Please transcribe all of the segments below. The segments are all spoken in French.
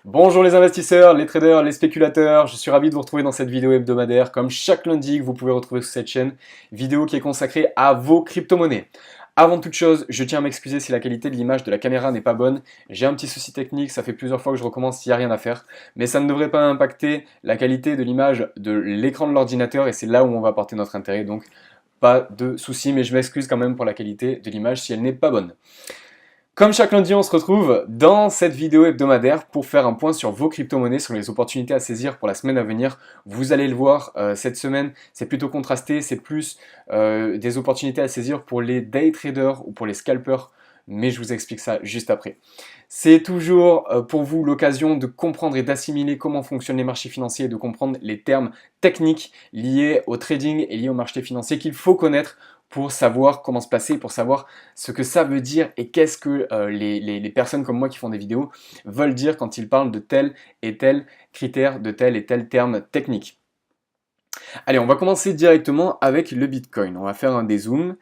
Bonjour les investisseurs, les traders, les spéculateurs, je suis ravi de vous retrouver dans cette vidéo hebdomadaire comme chaque lundi que vous pouvez retrouver sur cette chaîne, vidéo qui est consacrée à vos crypto-monnaies. Avant toute chose, je tiens à m'excuser si la qualité de l'image de la caméra n'est pas bonne, j'ai un petit souci technique, ça fait plusieurs fois que je recommence, il n'y a rien à faire, mais ça ne devrait pas impacter la qualité de l'image de l'écran de l'ordinateur et c'est là où on va porter notre intérêt, donc pas de souci, mais je m'excuse quand même pour la qualité de l'image si elle n'est pas bonne. Comme chaque lundi, on se retrouve dans cette vidéo hebdomadaire pour faire un point sur vos crypto-monnaies, sur les opportunités à saisir pour la semaine à venir. Vous allez le voir, cette semaine, c'est plutôt contrasté, c'est plus des opportunités à saisir pour les day traders ou pour les scalpers, mais je vous explique ça juste après. C'est toujours pour vous l'occasion de comprendre et d'assimiler comment fonctionnent les marchés financiers et de comprendre les termes techniques liés au trading et liés au marché financier qu'il faut connaître pour savoir comment se placer, pour savoir ce que ça veut dire et qu'est-ce que les personnes comme moi qui font des vidéos veulent dire quand ils parlent de tel et tel critère, de tel et tel terme technique. Allez, on va commencer directement avec le Bitcoin. On va faire un dézoom.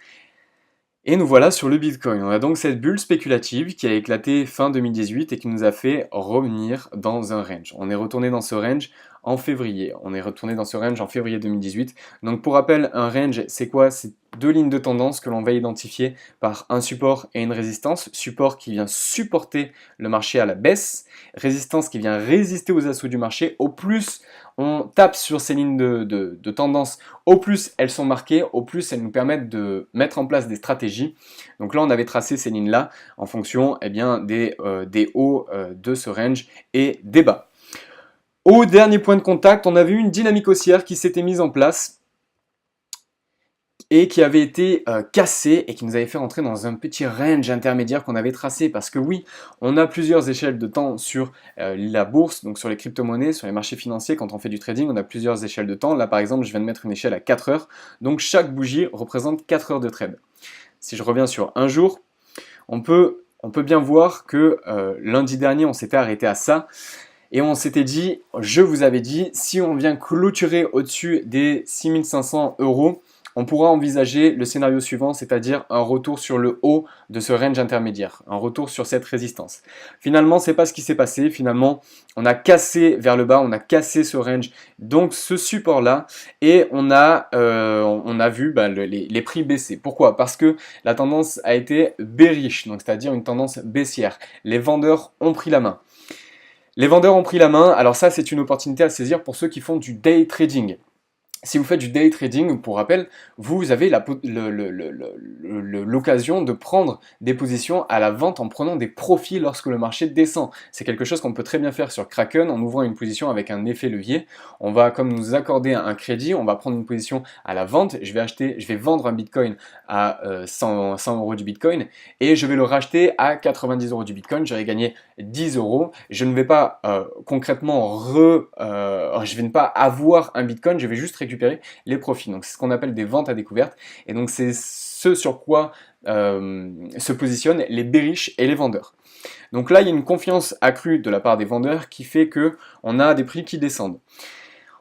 Et nous voilà sur le Bitcoin. On a donc cette bulle spéculative qui a éclaté fin 2018 et qui nous a fait revenir dans un range. On est retourné dans ce range en février. On est retourné dans ce range en février 2018. Donc pour rappel, un range, c'est quoi? C'est deux lignes de tendance que l'on va identifier par un support et une résistance. Support qui vient supporter le marché à la baisse, résistance qui vient résister aux assauts du marché. Au plus on tape sur ces lignes de tendance, au plus elles sont marquées, au plus elles nous permettent de mettre en place des stratégies. Donc là, on avait tracé ces lignes-là en fonction des hauts de ce range et des bas. Au dernier point de contact, on avait eu une dynamique haussière qui s'était mise en place et qui avait été cassée et qui nous avait fait rentrer dans un petit range intermédiaire qu'on avait tracé parce que oui, on a plusieurs échelles de temps sur la bourse, donc sur les crypto-monnaies, sur les marchés financiers, quand on fait du trading, on a plusieurs échelles de temps. Là par exemple, je viens de mettre une échelle à 4 heures, donc chaque bougie représente 4 heures de trade. Si je reviens sur un jour, on peut bien voir que lundi dernier, on s'était arrêté à ça. Et on s'était dit, je vous avais dit, si on vient clôturer au-dessus des 6500 €, on pourra envisager le scénario suivant, c'est-à-dire un retour sur le haut de ce range intermédiaire, un retour sur cette résistance. Finalement, c'est pas ce qui s'est passé. Finalement, on a cassé vers le bas, on a cassé ce range, donc ce support-là, et on a vu les prix baisser. Pourquoi? Parce que la tendance a été bearish, donc c'est-à-dire une tendance baissière. Les vendeurs ont pris la main. Les vendeurs ont pris la main, alors ça c'est une opportunité à saisir pour ceux qui font du day trading. Si vous faites du day trading, pour rappel, vous avez l'occasion de prendre des positions à la vente en prenant des profits lorsque le marché descend. C'est quelque chose qu'on peut très bien faire sur Kraken en ouvrant une position avec un effet levier. On va comme nous accorder un crédit, on va prendre une position à la vente. Je vais vendre un Bitcoin à 100 € du Bitcoin et je vais le racheter à 90 € du Bitcoin. J'aurai gagné 10 €. Je ne vais pas concrètement je vais ne pas avoir un Bitcoin, je vais juste récupérer les profits. Donc c'est ce qu'on appelle des ventes à découvert. Et donc c'est ce sur quoi se positionnent les bearish et les vendeurs. Donc là, il y a une confiance accrue de la part des vendeurs qui fait que on a des prix qui descendent.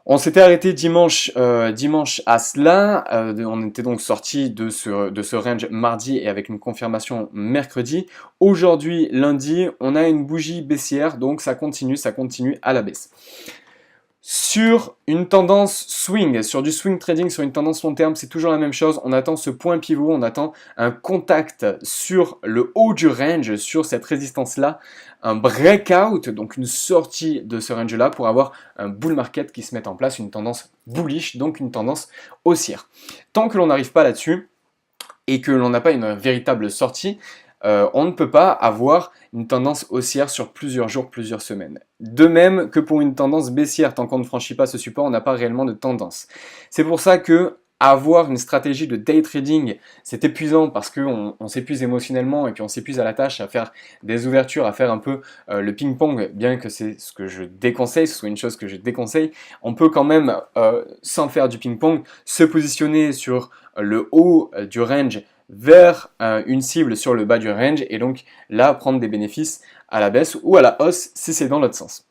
On s'était arrêté dimanche à cela, on était donc sorti de ce range mardi et avec une confirmation mercredi. Aujourd'hui, lundi, on a une bougie baissière, donc ça continue à la baisse. Sur une tendance swing, sur du swing trading, sur une tendance long terme, c'est toujours la même chose. On attend ce point pivot, on attend un contact sur le haut du range, sur cette résistance-là, un breakout, donc une sortie de ce range-là pour avoir un bull market qui se mette en place, une tendance bullish, donc une tendance haussière. Tant que l'on n'arrive pas là-dessus et que l'on n'a pas une véritable sortie, on ne peut pas avoir une tendance haussière sur plusieurs jours, plusieurs semaines. De même que pour une tendance baissière, tant qu'on ne franchit pas ce support, on n'a pas réellement de tendance. C'est pour ça que avoir une stratégie de day trading, c'est épuisant parce qu'on s'épuise émotionnellement et puis on s'épuise à la tâche à faire des ouvertures, à faire un peu le ping-pong, bien que c'est ce que je déconseille, ce soit une chose que je déconseille. On peut quand même, sans faire du ping-pong, se positionner sur le haut du range vers une cible sur le bas du range et donc là prendre des bénéfices à la baisse ou à la hausse si c'est dans l'autre sens.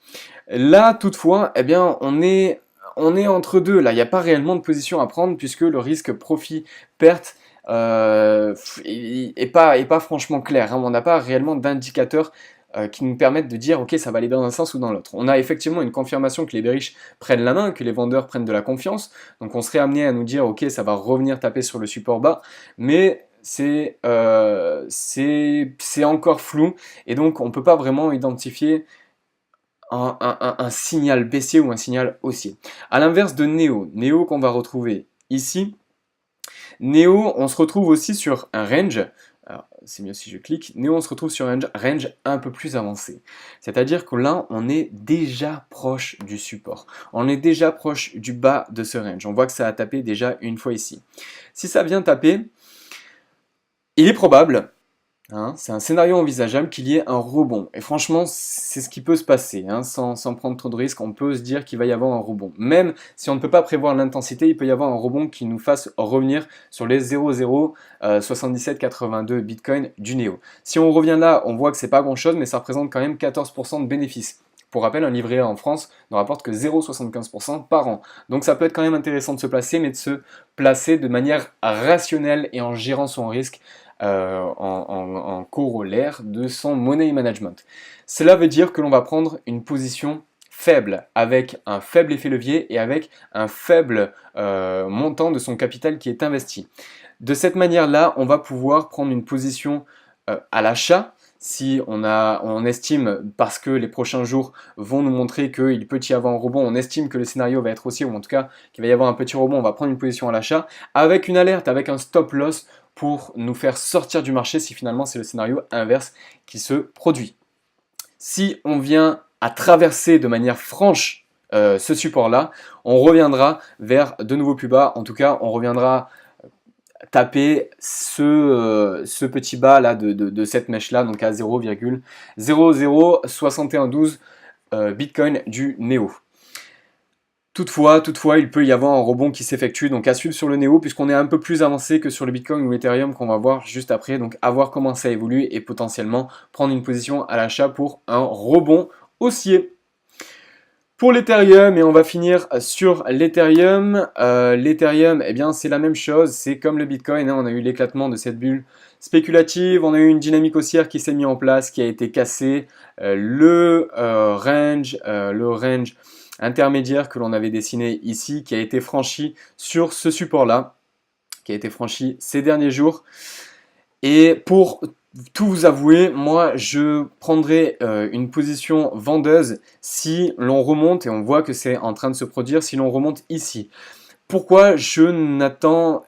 Là toutefois, eh bien on est entre deux, là il n'y a pas réellement de position à prendre puisque le risque profit-perte est pas franchement clair, hein. On n'a pas réellement d'indicateur qui nous permettent de dire ok, ça va aller dans un sens ou dans l'autre. On a effectivement une confirmation que les bearish prennent la main, que les vendeurs prennent de la confiance, donc on serait amené à nous dire ok, ça va revenir taper sur le support bas, mais c'est encore flou, et donc on ne peut pas vraiment identifier un signal baissier ou un signal haussier. À l'inverse de Neo qu'on va retrouver ici, Neo, on se retrouve aussi sur un range, alors c'est mieux si je clique, Neo on se retrouve sur un range un peu plus avancé. C'est-à-dire que là, on est déjà proche du support. On est déjà proche du bas de ce range. On voit que ça a tapé déjà une fois ici. Si ça vient taper, il est probable, c'est un scénario envisageable qu'il y ait un rebond. Et franchement, c'est ce qui peut se passer, sans prendre trop de risques. On peut se dire qu'il va y avoir un rebond. Même si on ne peut pas prévoir l'intensité, il peut y avoir un rebond qui nous fasse revenir sur les 0,07782 Bitcoin du Neo. Si on revient là, on voit que c'est pas grand-chose, mais ça représente quand même 14% de bénéfices. Pour rappel, un livret A en France ne rapporte que 0,75% par an. Donc ça peut être quand même intéressant de se placer, mais de se placer de manière rationnelle et en gérant son risque en corollaire de son money management. Cela veut dire que l'on va prendre une position faible, avec un faible effet levier et avec un faible montant de son capital qui est investi. De cette manière-là, on va pouvoir prendre une position à l'achat, si on estime, parce que les prochains jours vont nous montrer qu'il peut y avoir un rebond, on estime que le scénario va être haussier, ou en tout cas qu'il va y avoir un petit rebond, on va prendre une position à l'achat, avec une alerte, avec un stop loss, pour nous faire sortir du marché si finalement c'est le scénario inverse qui se produit. Si on vient à traverser de manière franche ce support-là, on reviendra vers de nouveaux plus bas, en tout cas on reviendra taper ce petit bas là de cette mèche là, donc à 0,007112 Bitcoin du Neo. Toutefois, il peut y avoir un rebond qui s'effectue, donc à suivre sur le Neo, puisqu'on est un peu plus avancé que sur le Bitcoin ou l'Ethereum qu'on va voir juste après, donc à voir comment ça évolue et potentiellement prendre une position à l'achat pour un rebond haussier. Pour l'Ethereum, et on va finir sur l'Ethereum, eh bien c'est la même chose, c'est comme le Bitcoin, on a eu l'éclatement de cette bulle spéculative, on a eu une dynamique haussière qui s'est mise en place, qui a été cassée, le range intermédiaire que l'on avait dessiné ici, qui a été franchi sur ce support-là, qui a été franchi ces derniers jours. Et pour tout vous avouer, moi je prendrais une position vendeuse si l'on remonte, et on voit que c'est en train de se produire, si l'on remonte ici. Pourquoi j'attends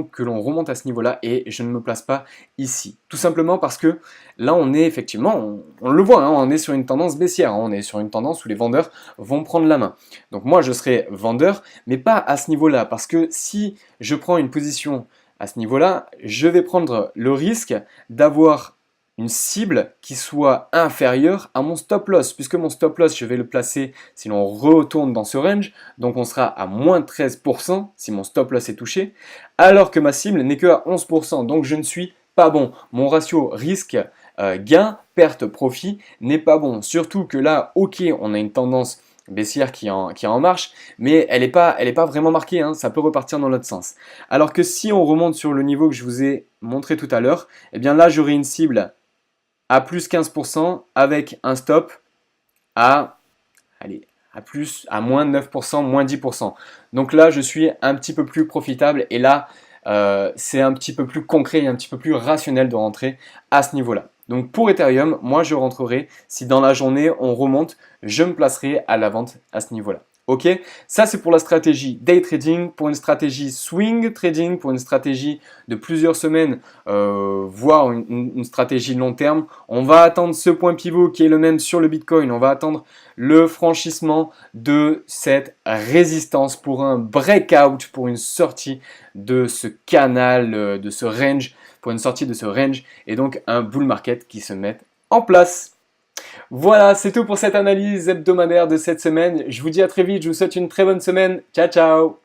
que l'on remonte à ce niveau-là et je ne me place pas ici? Tout simplement parce que là, on est effectivement, on le voit, on est sur une tendance baissière, on est sur une tendance où les vendeurs vont prendre la main. Donc moi, je serai vendeur, mais pas à ce niveau-là, parce que si je prends une position à ce niveau-là, je vais prendre le risque d'avoir une cible qui soit inférieure à mon stop loss, puisque mon stop loss, je vais le placer si l'on retourne dans ce range, donc on sera à moins 13% si mon stop loss est touché, alors que ma cible n'est que à 11%, donc je ne suis pas bon. Mon ratio risque gain, perte, profit n'est pas bon, surtout que là, ok, on a une tendance baissière qui est en marche, mais elle n'est pas vraiment marquée, ça peut repartir dans l'autre sens. Alors que si on remonte sur le niveau que je vous ai montré tout à l'heure, eh bien là j'aurai une cible à plus 15% avec un stop à moins 9%, moins 10%. Donc là, je suis un petit peu plus profitable et là, c'est un petit peu plus concret et un petit peu plus rationnel de rentrer à ce niveau-là. Donc pour Ethereum, moi je rentrerai si dans la journée on remonte, je me placerai à la vente à ce niveau-là. Ok, ça c'est pour la stratégie day trading, pour une stratégie swing trading, pour une stratégie de plusieurs semaines, voire une stratégie long terme. On va attendre ce point pivot qui est le même sur le Bitcoin, on va attendre le franchissement de cette résistance pour un breakout, pour une sortie de ce canal, de ce range, pour une sortie de ce range et donc un bull market qui se met en place. Voilà, c'est tout pour cette analyse hebdomadaire de cette semaine. Je vous dis à très vite, je vous souhaite une très bonne semaine. Ciao, ciao!